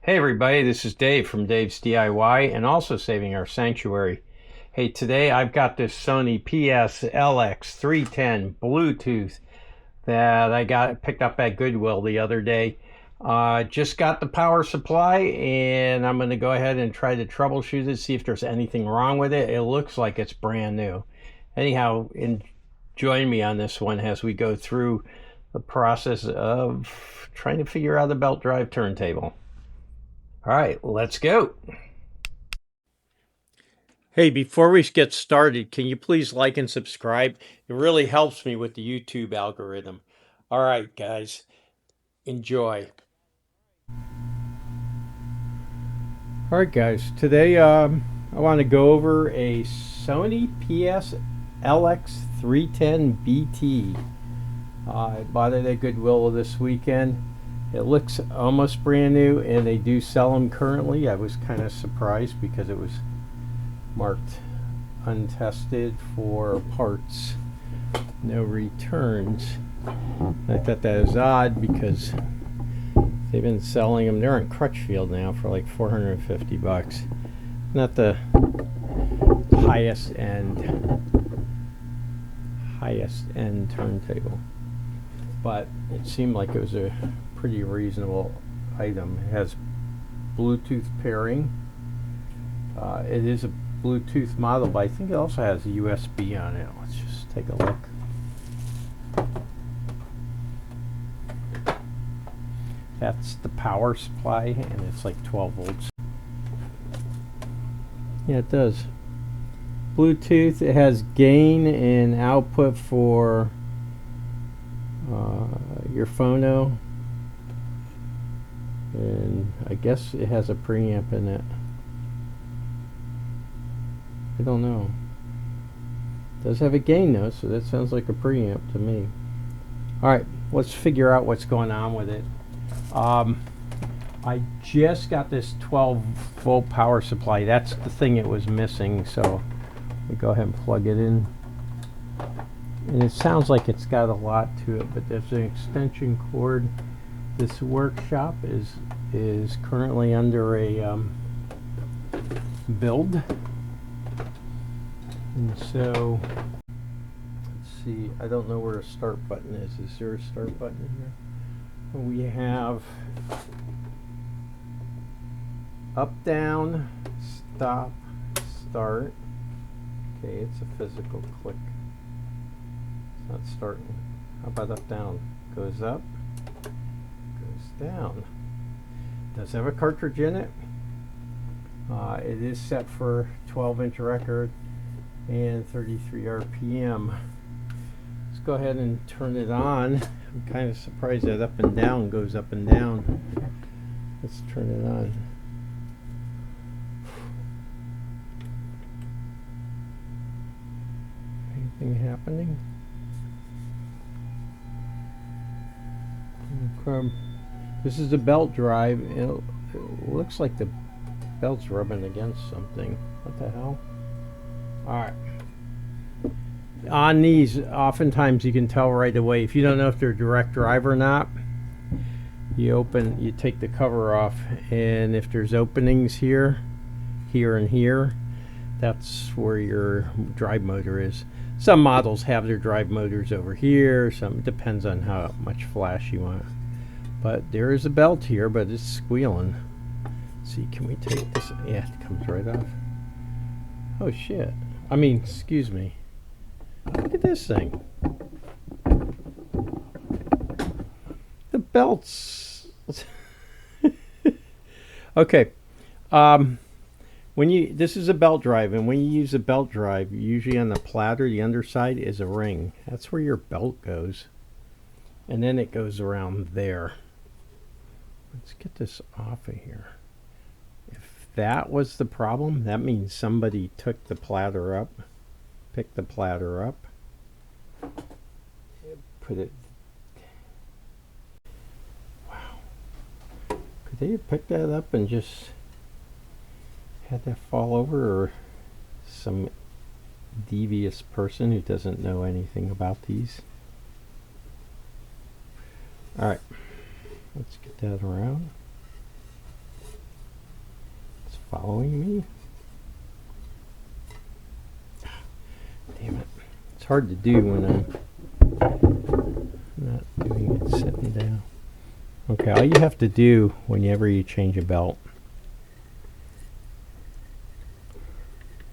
Hey everybody, this is Dave from Dave's DIY and also Saving Our Sanctuary. Hey, today I've got this Sony PS LX310 Bluetooth that I picked up at Goodwill the other day. Just got the power supply and I'm going to go ahead and try to troubleshoot it, see if there's anything wrong with it. It looks like it's brand new. Anyhow, join me on this one as we go through the process of trying to figure out the belt drive turntable. All right, let's go. Hey, before we get started, can you please like and subscribe? It really helps me with the YouTube algorithm. All right, guys, enjoy. All right, guys, today I want to go over a Sony PS LX310bt. I bought it at Goodwill this weekend. It looks almost brand new, and they do sell them currently. I was kind of surprised because it was marked untested for parts, no returns. I thought that was odd because they've been selling them. They're in Crutchfield now for like $450. Not the highest end turntable, but it seemed like it was a pretty reasonable item. It has Bluetooth pairing. It is a Bluetooth model, but I think it also has a USB on it. Let's just take a look. That's the power supply, and it's like 12 volts. Yeah, it does. Bluetooth. It has gain and output for your phono. And I guess it has a preamp in it. I don't know. It does have a gain though, so that sounds like a preamp to me. Alright, let's figure out what's going on with it. I just got this 12 volt power supply. That's the thing it was missing, so we go ahead and plug it in. And it sounds like it's got a lot to it, but there's an extension cord. This workshop is currently under a build, and so let's see. I don't know where a start button is. Is there a start button here? We have up, down, stop, start. Okay, it's a physical click. It's not starting. How about up, down? Goes up. Down. Does have a cartridge in it. It is set for 12-inch record and 33 RPM. Let's go ahead and turn it on. I'm kind of surprised that up and down goes up and down. Let's turn it on. Anything happening? Okay. This is the belt drive, and it looks like the belt's rubbing against something. What the hell? Alright. On these, oftentimes you can tell right away. If you don't know if they're direct drive or not, you take the cover off, and if there's openings here, and here, that's where your drive motor is. Some models have their drive motors over here. Some depends on how much flash you want. But there is a belt here, but it's squealing. Let's see, can we take this? Yeah, it comes right off. Oh shit. I mean, excuse me. Look at this thing. The belt's okay. This is a belt drive, and when you use a belt drive, usually on the platter, the underside is a ring. That's where your belt goes. And then it goes around there. Let's get this off of here. If that was the problem, that means somebody took the platter up, picked the platter up, put it. Wow. Could they have picked that up and just had that fall over, or some devious person who doesn't know anything about these? All right. Let's get that around. following me? Damn it. It's hard to do when I'm not doing it sitting down. Okay, all you have to do whenever you change a belt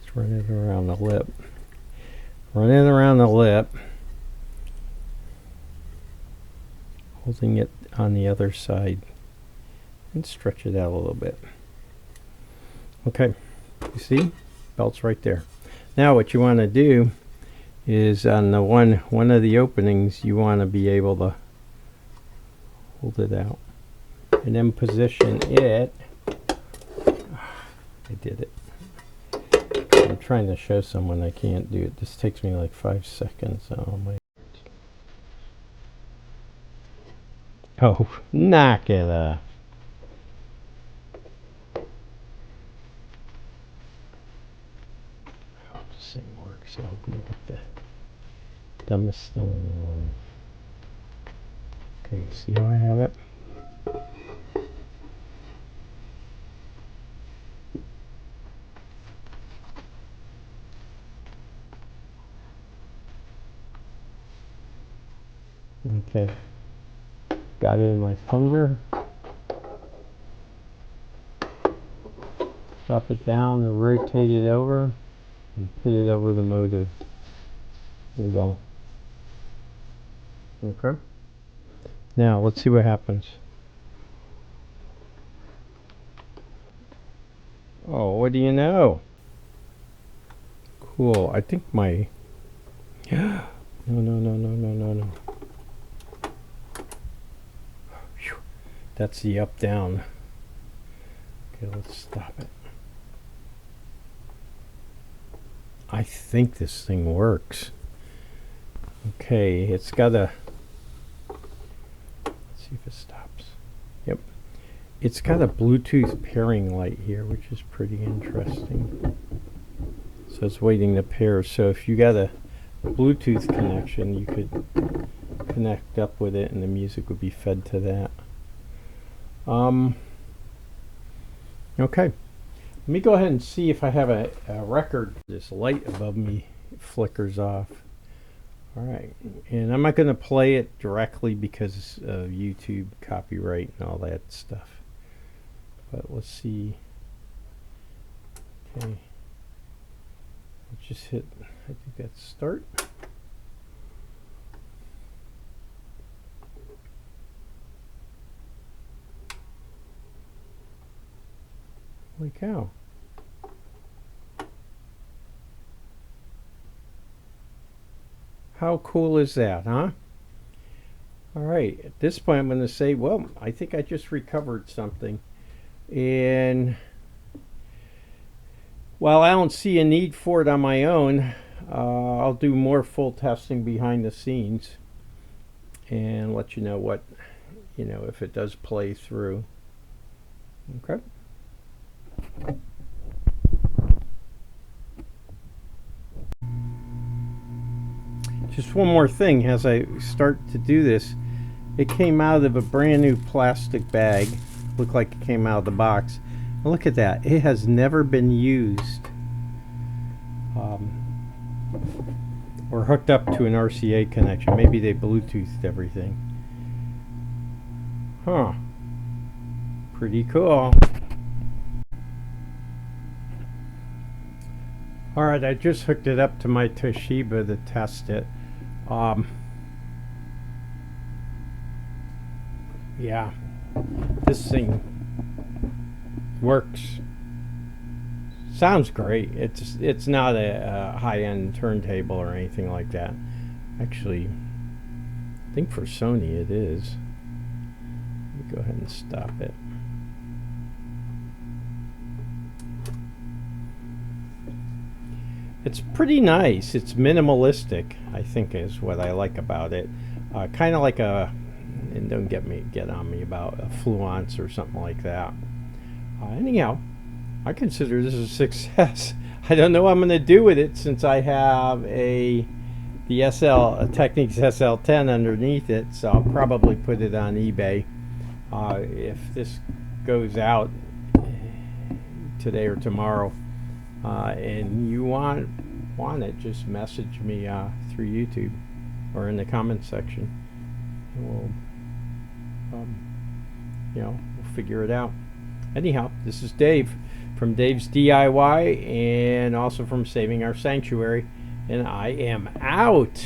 is run it around the lip. Run it around the lip, holding it on the other side, and stretch it out a little bit. Okay, you see? Belt's right there. Now what you want to do is on the one of the openings, you want to be able to hold it out and then position it. I did it. I'm trying to show someone I can't do it. This takes me like 5 seconds. Oh, knock it off. I hope this thing works. I'll make it the dumbest thing in the world. Okay, see how I have it? Okay, got it in my finger. Drop it down and rotate it over and put it over the motor. There you go. Okay. Now let's see what happens. Oh, what do you know? Cool. I think my no. Whew. That's the up down. Okay, let's stop it. I think this thing works. Okay, it's got a, let's see if it stops. Yep. It's got a Bluetooth pairing light here, which is pretty interesting. So it's waiting to pair. So if you got a Bluetooth connection, you could connect up with it and the music would be fed to that. Okay. Let me go ahead and see if I have a record. This light above me flickers off. Alright, and I'm not going to play it directly because of YouTube copyright and all that stuff. But let's see. Okay. Let's just hit, I think that's start. Holy cow. How cool is that, huh? Alright, at this point I'm going to say, well, I think I just recovered something. And while I don't see a need for it on my own, I'll do more full testing behind the scenes and let you know what, if it does play through. Okay. Just one more thing as I start to do this. It came out of a brand new plastic bag. Looked like it came out of the box. And look at that. It has never been used or hooked up to an RCA connection. Maybe they Bluetoothed everything. Huh. Pretty cool. Alright, I just hooked it up to my Toshiba to test it. Yeah, this thing works. Sounds great. It's not a high-end turntable or anything like that. Actually, I think for Sony it is. Let me go ahead and stop it. It's pretty nice. It's minimalistic, I think, is what I like about it. Kind of like a, and don't get on me about a Fluence or something like that. Anyhow, I consider this a success. I don't know what I'm going to do with it since I have the Technics SL10 underneath it, so I'll probably put it on eBay. If this goes out today or tomorrow, and you want it, just message me through YouTube or in the comments section, and we'll figure it out. Anyhow, this is Dave from Dave's DIY and also from Saving Our Sanctuary, and I am out.